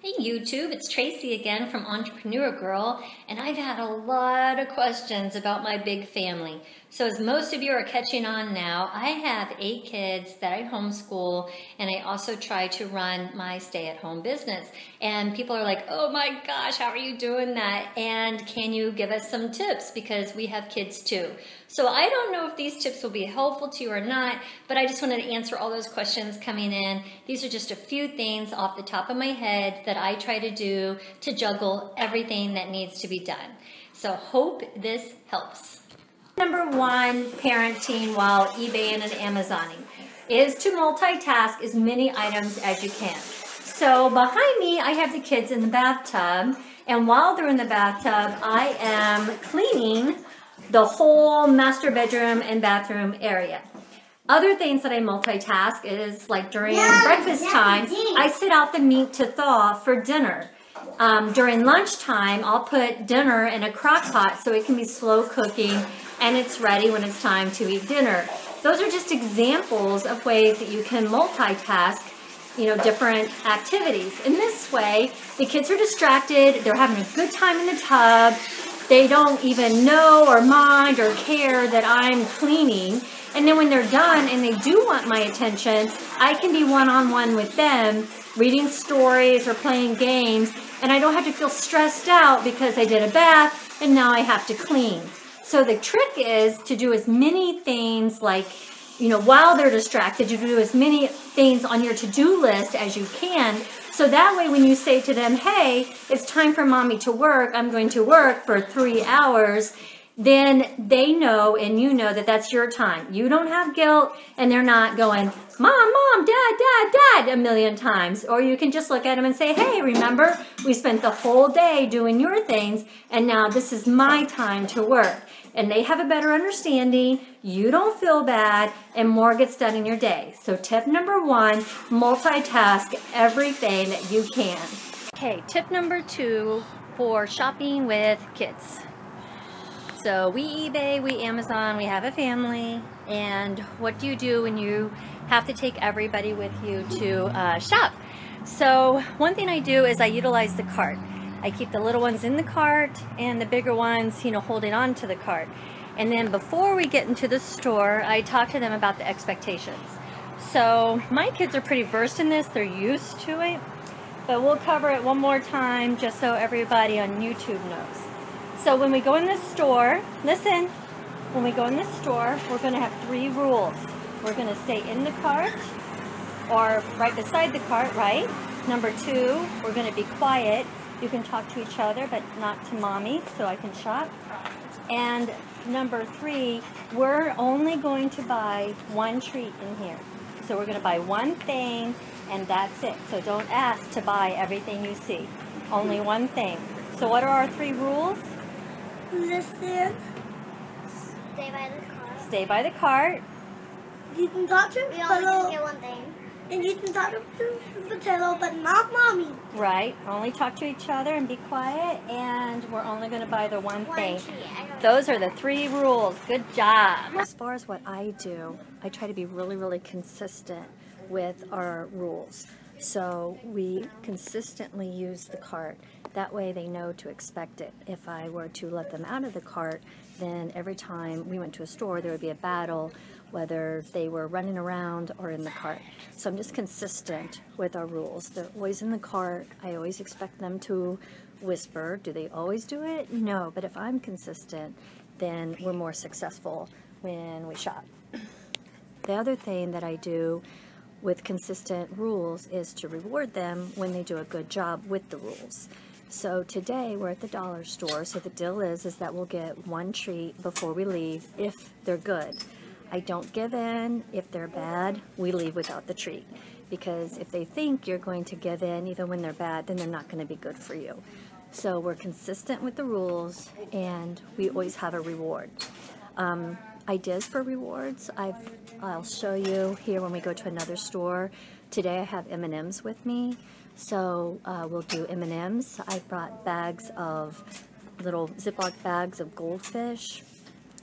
Hey YouTube, it's Tracy again from Entrepreneur Girl, and I've had a lot of questions about my big family. So as most of you are catching on now, I have 8 kids that I homeschool, and I also try to run my stay-at-home business. And people are like, oh my gosh, how are you doing that? And can you give us some tips? Because we have kids too. So I don't know if these tips will be helpful to you or not, but I just wanted to answer all those questions coming in. These are just a few things off the top of my head that I try to do to juggle everything that needs to be done. So hope this helps. Number 1, parenting while eBaying and Amazoning is to multitask as many items as you can. So behind me, I have the kids in the bathtub, and while they're in the bathtub, I am cleaning the whole master bedroom and bathroom area. Other things that I multitask is like during breakfast time, I sit out the meat to thaw for dinner. During lunchtime, I'll put dinner in a crock pot so it can be slow cooking and it's ready when it's time to eat dinner. Those are just examples of ways that you can multitask, different activities. In this way, the kids are distracted, they're having a good time in the tub, they don't even know or mind or care that I'm cleaning. And then when they're done and they do want my attention, I can be one-on-one with them, reading stories or playing games, and I don't have to feel stressed out because I did a bath and now I have to clean. So the trick is to do as many things like, while they're distracted, to do as many things on your to-do list as you can. So that way when you say to them, hey, it's time for mommy to work, I'm going to work for 3 hours, then they know and you know that that's your time. You don't have guilt and they're not going, mom, dad, a million times. Or you can just look at them and say, hey, remember, we spent the whole day doing your things and now this is my time to work. And they have a better understanding, you don't feel bad, and more gets done in your day. So tip number 1, multitask everything that you can. Okay, tip number 2 for shopping with kids. So we eBay, we Amazon, we have a family, and what do you do when you have to take everybody with you to shop? So one thing I do is I utilize the cart. I keep the little ones in the cart and the bigger ones, holding on to the cart. And then before we get into the store, I talk to them about the expectations. So my kids are pretty versed in this, they're used to it, but we'll cover it one more time just so everybody on YouTube knows. So when we go in the store, listen, when we go in the store, we're going to have 3 rules. We're going to stay in the cart or right beside the cart, right? Number 2, we're going to be quiet. You can talk to each other, but not to mommy, so I can shop. And number 3, we're only going to buy 1 treat in here. So we're going to buy 1 thing, and that's it. So don't ask to buy everything you see. Only 1 thing. So what are our 3 rules? Listen. Stay by the cart. Stay by the cart. You can talk to We only can get 1 thing. And you can talk to Potato, but not mommy. Right. Only talk to each other and be quiet, and we're only going to buy the 1 thing. Treat. Those are the 3 rules. Good job. As far as what I do, I try to be really consistent with our rules. So we consistently use the cart. That way they know to expect it. If I were to let them out of the cart, then every time we went to a store, there would be a battle, whether they were running around or in the cart. So I'm just consistent with our rules. They're always in the cart. I always expect them to whisper. Do they always do it? No, but if I'm consistent, then we're more successful when we shop. The other thing that I do with consistent rules is to reward them when they do a good job with the rules. So today we're at the dollar store, so the deal is that we'll get 1 treat before we leave if they're good. I don't give in. If they're bad, we leave without the treat. Because if they think you're going to give in even when they're bad, then they're not going to be good for you. So we're consistent with the rules, and we always have a reward. Ideas for rewards, I'll show you here when we go to another store. Today I have M&Ms with me, so we'll do M&Ms. I brought bags of little Ziploc bags of goldfish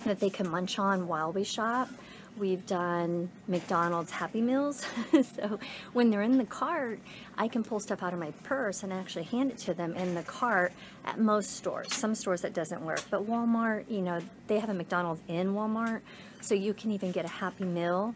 that they can munch on while we shop. We've done McDonald's Happy Meals. So when they're in the cart, I can pull stuff out of my purse and actually hand it to them in the cart at most stores. Some stores that doesn't work, but Walmart, you know, they have a McDonald's in Walmart, so you can even get a Happy Meal,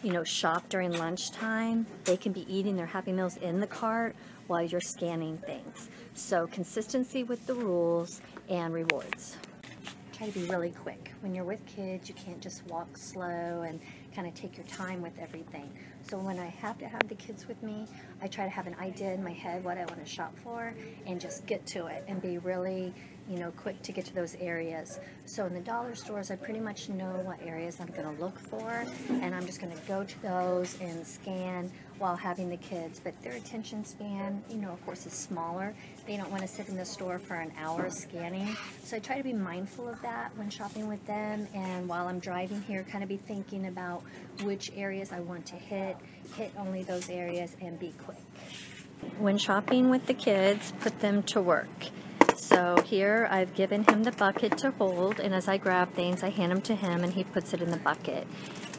you know, shop during lunchtime. They can be eating their Happy Meals in the cart while you're scanning things. So consistency with the rules and rewards. Try to be really quick. When you're with kids, you can't just walk slow and kind of take your time with everything. So when I have to have the kids with me, I try to have an idea in my head what I want to shop for and just get to it and be really, you know, quick to get to those areas. So in the dollar stores, I pretty much know what areas I'm going to look for, and I'm just going to go to those and scan while having the kids. But their attention span, you know, of course, is smaller. They don't want to sit in the store for an hour scanning. So I try to be mindful of that when shopping with them, and while I'm driving here, kind of be thinking about which areas I want to hit only those areas, and be quick. When shopping with the kids, put them to work. So here I've given him the bucket to hold, and as I grab things, I hand them to him and he puts it in the bucket.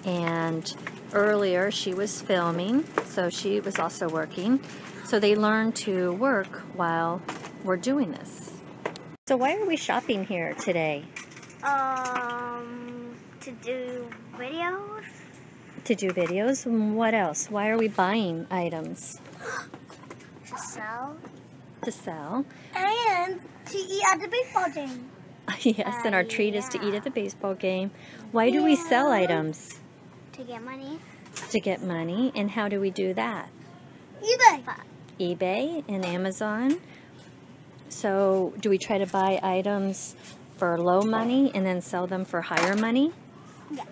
And earlier she was filming, so she was also working. So they learn to work while we're doing this. So why are we shopping here today? To do videos. To do videos? And what else? Why are we buying items? To sell. To sell. And to eat at the baseball game. Yes, and our treat is to eat at the baseball game. Why do we sell items? To get money. To get money. And how do we do that? eBay. eBay and Amazon. So do we try to buy items for low money and then sell them for higher money? Yeah.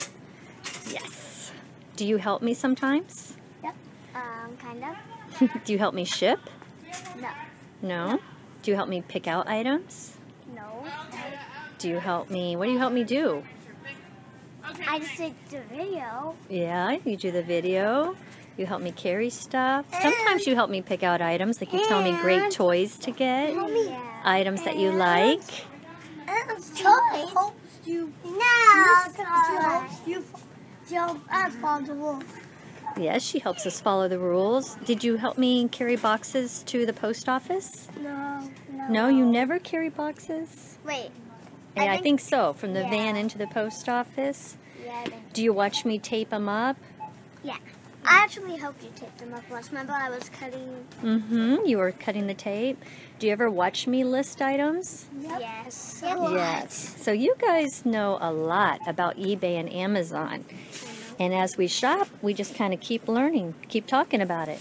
Yes. Do you help me sometimes? Yep. Kind of. Do you help me ship? No. No? Do you help me pick out items? No. Do you help me, what do you help me do? I just did the video. Yeah, you do the video. You help me carry stuff. Sometimes you help me pick out items, like you tell me great toys to get. Yeah. Items that you like. And toys helps you. No, helps you jump and follow the rules. Yes, she helps us follow the rules. Did you help me carry boxes to the post office? No. No, you never carry boxes? Wait. Yeah, I think so. From the van into the post office. Yeah, I think. Do you watch me tape them up? Yeah. I actually helped you tape them up once. Remember I was cutting? Mm-hmm. You were cutting the tape. Do you ever watch me list items? Yep. Yes. Yes. So you guys know a lot about eBay and Amazon. And as we shop, we just kind of keep learning, keep talking about it.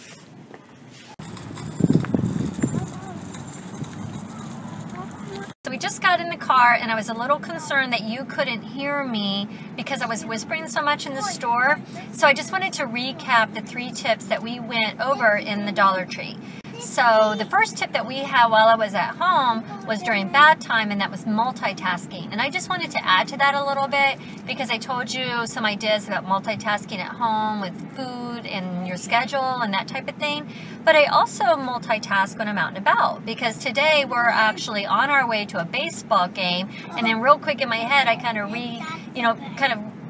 So we just got in the car, and I was a little concerned that you couldn't hear me because I was whispering so much in the store. So I just wanted to recap the 3 tips that we went over in the Dollar Tree. So the first tip that we had while I was at home was during bath time, and that was multitasking. And I just wanted to add to that a little bit because I told you some ideas about multitasking at home with food and your schedule and that type of thing. But I also multitask when I'm out and about, because today we're actually on our way to a baseball game, and then real quick in my head I kind of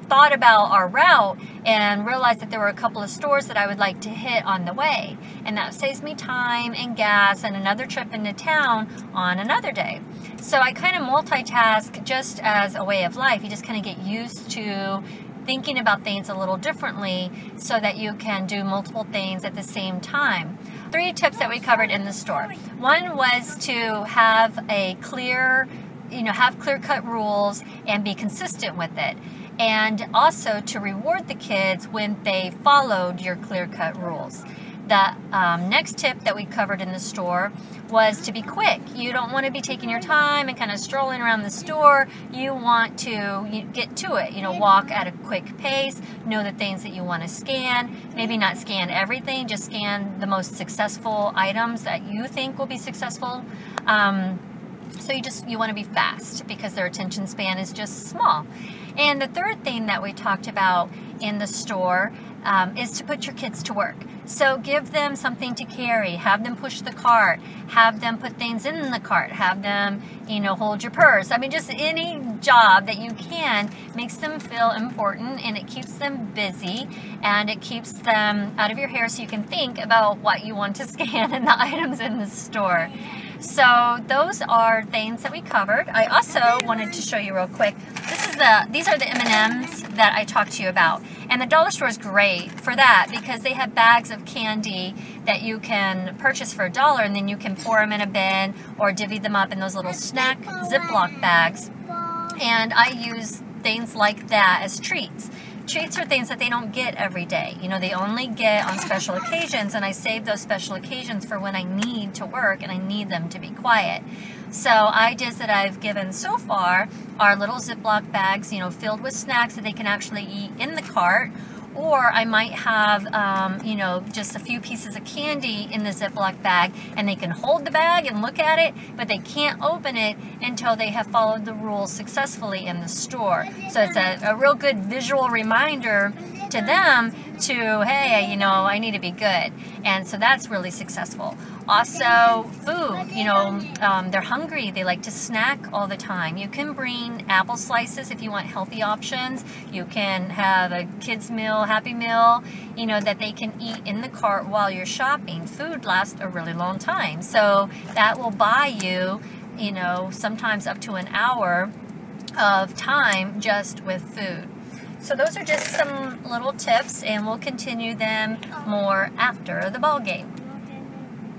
thought about our route and realized that there were a couple of stores that I would like to hit on the way, and that saves me time and gas and another trip into town on another day. So I kind of multitask just as a way of life. You just kind of get used to thinking about things a little differently so that you can do multiple things at the same time. 3 tips that we covered in the store. One was to have a clear-cut rules and be consistent with it. And also to reward the kids when they followed your clear-cut rules. The next tip that we covered in the store was to be quick. You don't want to be taking your time and kind of strolling around the store. You want to get to it, walk at a quick pace, know the things that you want to scan. Maybe not scan everything, just scan the most successful items that you think will be successful. So you want to be fast because their attention span is just small. And the third thing that we talked about in the store is to put your kids to work. So give them something to carry, have them push the cart, have them put things in the cart, have them, hold your purse. I mean, just any job that you can makes them feel important, and it keeps them busy, and it keeps them out of your hair so you can think about what you want to scan and the items in the store. So those are things that we covered. I also wanted to show you real quick. These are the M&Ms that I talked to you about. And the dollar store is great for that because they have bags of candy that you can purchase for $1, and then you can pour them in a bin or divvy them up in those little snack Ziploc bags. And I use things like that as treats. Treats are things that they don't get every day. They only get on special occasions, and I save those special occasions for when I need to work and I need them to be quiet. So ideas that I've given so far are little Ziploc bags, filled with snacks that they can actually eat in the cart. Or I might have, just a few pieces of candy in the Ziploc bag, and they can hold the bag and look at it, but they can't open it until they have followed the rules successfully in the store. So it's a real good visual reminder to them to, hey, I need to be good. And so that's really successful. Also, food, they're hungry. They like to snack all the time. You can bring apple slices if you want healthy options. You can have a kid's meal, Happy Meal, that they can eat in the cart while you're shopping. Food lasts a really long time. So that will buy you, sometimes up to an hour of time just with food. So those are just some little tips, and we'll continue them more after the ball game.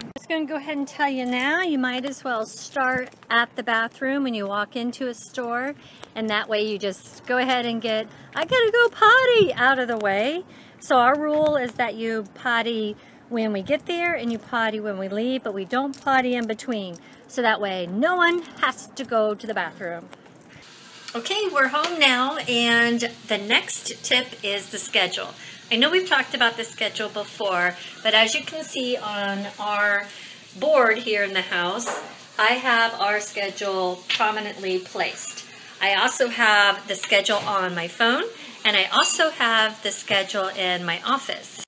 I'm just going to go ahead and tell you now, you might as well start at the bathroom when you walk into a store, and that way you just go ahead and get, I gotta go potty, out of the way. So our rule is that you potty when we get there and you potty when we leave, but we don't potty in between. So that way no one has to go to the bathroom. Okay, we're home now, and the next tip is the schedule. I know we've talked about the schedule before, but as you can see on our board here in the house, I have our schedule prominently placed. I also have the schedule on my phone, and I also have the schedule in my office.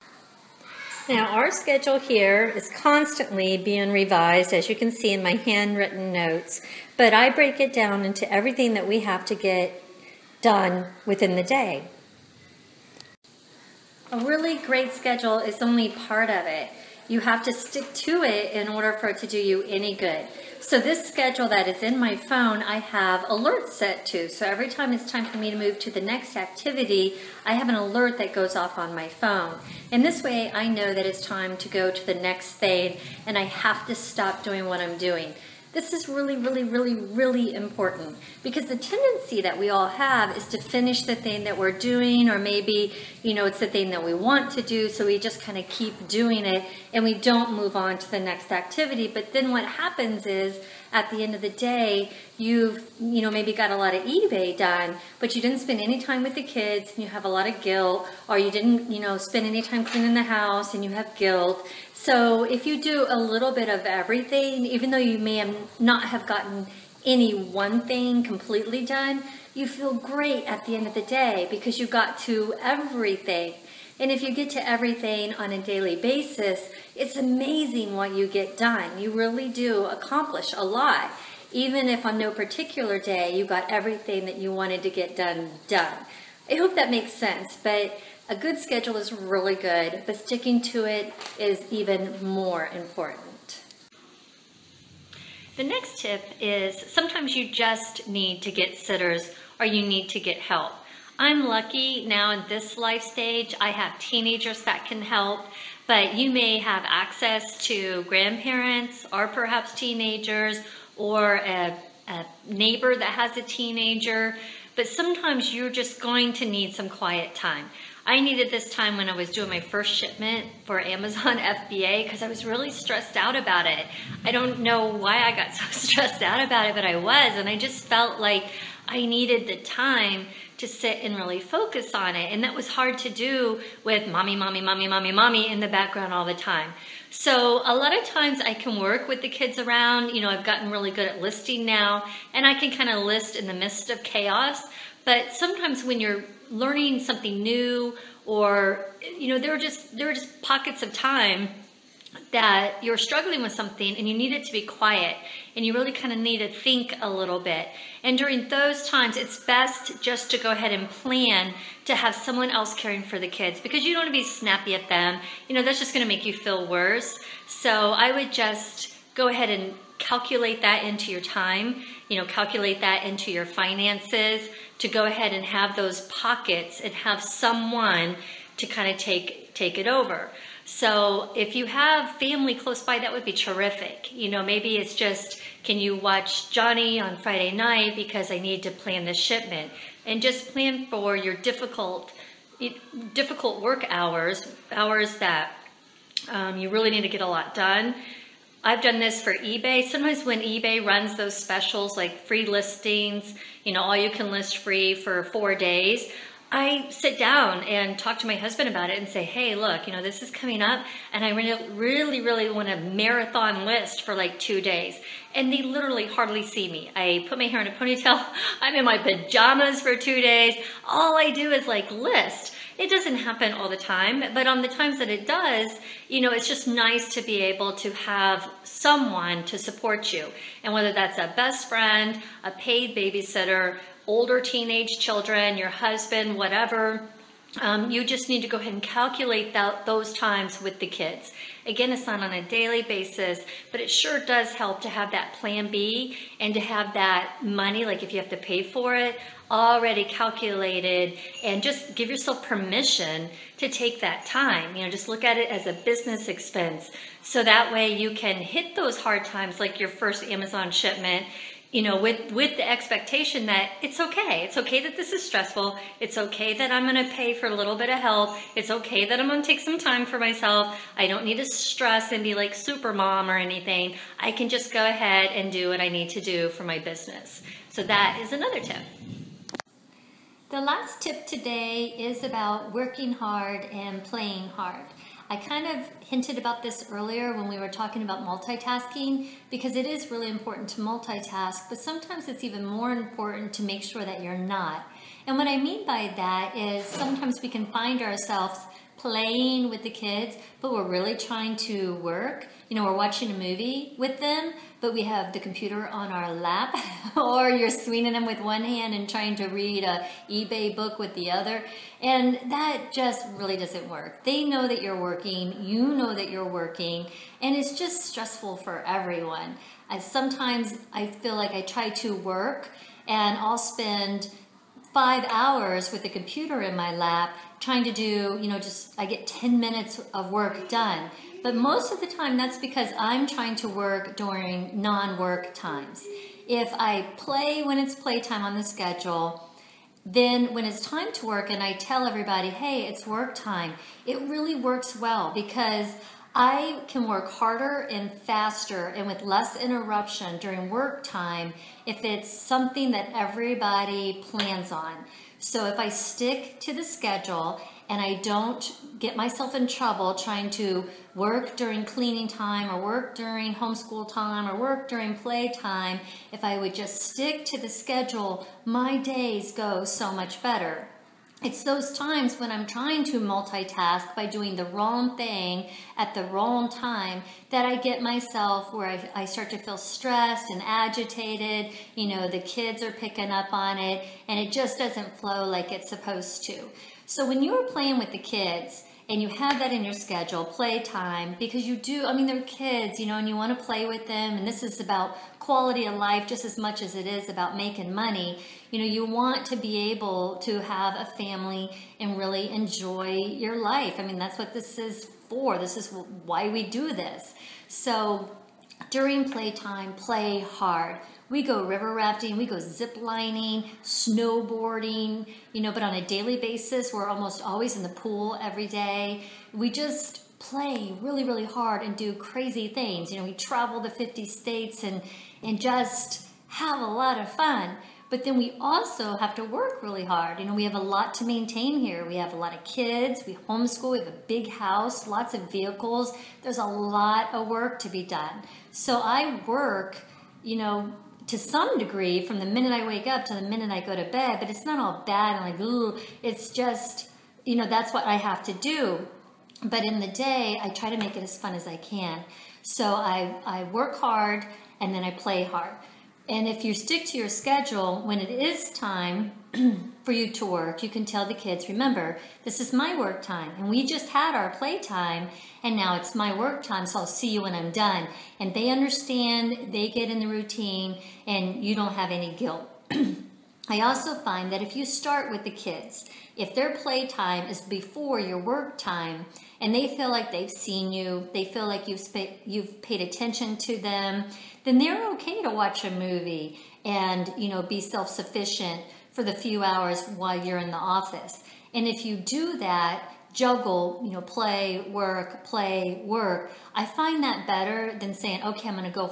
Now, our schedule here is constantly being revised, as you can see in my handwritten notes, but I break it down into everything that we have to get done within the day. A really great schedule is only part of it. You have to stick to it in order for it to do you any good. So this schedule that is in my phone, I have alerts set to. So every time it's time for me to move to the next activity, I have an alert that goes off on my phone. And this way I know that it's time to go to the next thing, and I have to stop doing what I'm doing. This is really, really, really, really important, because the tendency that we all have is to finish the thing that we're doing, or maybe, it's the thing that we want to do, so we just kind of keep doing it and we don't move on to the next activity. But then what happens is, at the end of the day, you've, maybe got a lot of eBay done, but you didn't spend any time with the kids and you have a lot of guilt, or you didn't, spend any time cleaning the house and you have guilt. So if you do a little bit of everything, even though you may not have gotten any one thing completely done, you feel great at the end of the day because you got to everything. And if you get to everything on a daily basis, it's amazing what you get done. You really do accomplish a lot. Even if on no particular day you got everything that you wanted to get done. I hope that makes sense, but a good schedule is really good, but sticking to it is even more important. The next tip is sometimes you just need to get sitters, or you need to get help. I'm lucky now in this life stage, I have teenagers that can help, but you may have access to grandparents or perhaps teenagers, or a neighbor that has a teenager, but sometimes you're just going to need some quiet time. I needed this time when I was doing my first shipment for Amazon FBA because I was really stressed out about it. I don't know why I got so stressed out about it, but I was, and I just felt like I needed the time to sit and really focus on it. And that was hard to do with mommy, mommy, mommy, mommy, mommy in the background all the time. So a lot of times I can work with the kids around. I've gotten really good at listing now, and I can kind of list in the midst of chaos. But sometimes when you're learning something new, or, you know, there were just pockets of time that you're struggling with something and you need it to be quiet and you really kind of need to think a little bit. And during those times, it's best just to go ahead and plan to have someone else caring for the kids, because you don't want to be snappy at them. You know, that's just going to make you feel worse. So I would just go ahead and calculate that into your time, you know, calculate that into your finances, to go ahead and have those pockets and have someone to kind of take it over. So if you have family close by, that would be terrific. You know, maybe it's just, can you watch Johnny on Friday night because I need to plan the shipment, and just plan for your difficult work hours that you really need to get a lot done. I've done this for eBay. Sometimes when eBay runs those specials like free listings, you know, all you can list free for 4 days, I sit down and talk to my husband about it and say, hey, look, you know, this is coming up and I really want a marathon list for like 2 days. And they literally hardly see me. I put my hair in a ponytail. I'm in my pajamas for 2 days. All I do is like list. It doesn't happen all the time, but on the times that it does, you know, it's just nice to be able to have someone to support you. And whether that's a best friend, a paid babysitter, older teenage children, your husband, whatever, you just need to go ahead and calculate those times with the kids. Again, it's not on a daily basis, but it sure does help to have that plan B and to have that money, like if you have to pay for it, already calculated, and just give yourself permission to take that time. You know, just look at it as a business expense. So that way you can hit those hard times like your first Amazon shipment, you know, with the expectation that it's okay. It's okay that this is stressful. It's okay that I'm going to pay for a little bit of help. It's okay that I'm going to take some time for myself. I don't need to stress and be like super mom or anything. I can just go ahead and do what I need to do for my business. So that is another tip. The last tip today is about working hard and playing hard. I kind of hinted about this earlier when we were talking about multitasking, because it is really important to multitask, but sometimes it's even more important to make sure that you're not. And what I mean by that is sometimes we can find ourselves playing with the kids, but we're really trying to work. You know, we're watching a movie with them, but we have the computer on our lap, or you're swinging them with one hand and trying to read a eBay book with the other. And that just really doesn't work. They know that you're working, you know that you're working, and it's just stressful for everyone. Sometimes I feel like I try to work and I'll spend 5 hours with the computer in my lap trying to do, you know, I get 10 minutes of work done. But most of the time that's because I'm trying to work during non-work times. If I play when it's playtime on the schedule, then when it's time to work and I tell everybody, hey, it's work time, it really works well because I can work harder and faster and with less interruption during work time if it's something that everybody plans on. So if I stick to the schedule and I don't get myself in trouble trying to work during cleaning time or work during homeschool time or work during play time, if I would just stick to the schedule, my days go so much better. It's those times when I'm trying to multitask by doing the wrong thing at the wrong time that I get myself where I start to feel stressed and agitated. You know, the kids are picking up on it and it just doesn't flow like it's supposed to. So when you're playing with the kids and you have that in your schedule, playtime, because you do, I mean, they're kids, you know, and you want to play with them, and this is about quality of life just as much as it is about making money. You know, you want to be able to have a family and really enjoy your life. I mean, that's what this is for. This is why we do this. So during playtime, play hard. We go river rafting, we go zip lining, snowboarding, you know, but on a daily basis, we're almost always in the pool every day. We just play really, really hard and do crazy things. You know, we travel the 50 states and just have a lot of fun. But then we also have to work really hard. You know, we have a lot to maintain here. We have a lot of kids, we homeschool, we have a big house, lots of vehicles. There's a lot of work to be done. So I work, you know, to some degree from the minute I wake up to the minute I go to bed, but it's not all bad and like, ooh, it's just, that's what I have to do. But in the day, I try to make it as fun as I can. So I work hard and then I play hard. And if you stick to your schedule, when it is time for you to work, you can tell the kids, remember, this is my work time. And we just had our play time, and now it's my work time, so I'll see you when I'm done. And they understand, they get in the routine, and you don't have any guilt. I also find that if you start with the kids, if their playtime is before your work time, and they feel like they've seen you, they feel like you've paid attention to them, then they're okay to watch a movie and, be self-sufficient for the few hours while you're in the office. And if you do that, juggle, play, work, I find that better than saying, okay, I'm going to go,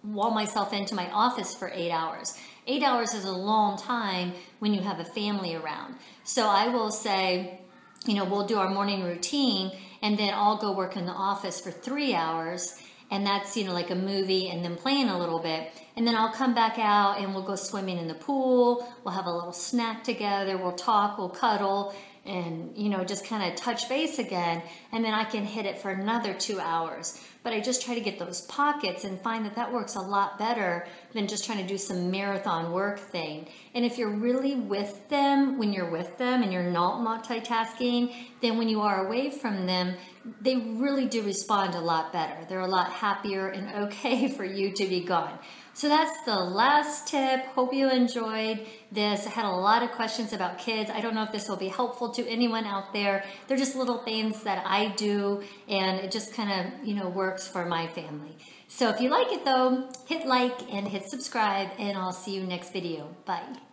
wall myself into my office for 8 hours. 8 hours is a long time when you have a family around. So I will say, we'll do our morning routine, and then I'll go work in the office for 3 hours, and that's, like a movie and then playing a little bit. And then I'll come back out and we'll go swimming in the pool. We'll have a little snack together. We'll talk, we'll cuddle, and, just kind of touch base again. And then I can hit it for another 2 hours. But I just try to get those pockets and find that works a lot better than just trying to do some marathon work thing. And if you're really with them, when you're with them and you're not multitasking, then when you are away from them, they really do respond a lot better. They're a lot happier and okay for you to be gone. So that's the last tip. Hope you enjoyed this. I had a lot of questions about kids. I don't know if this will be helpful to anyone out there. They're just little things that I do, and it just kind of, works for my family. So if you like it though, hit like and hit subscribe, and I'll see you next video. Bye.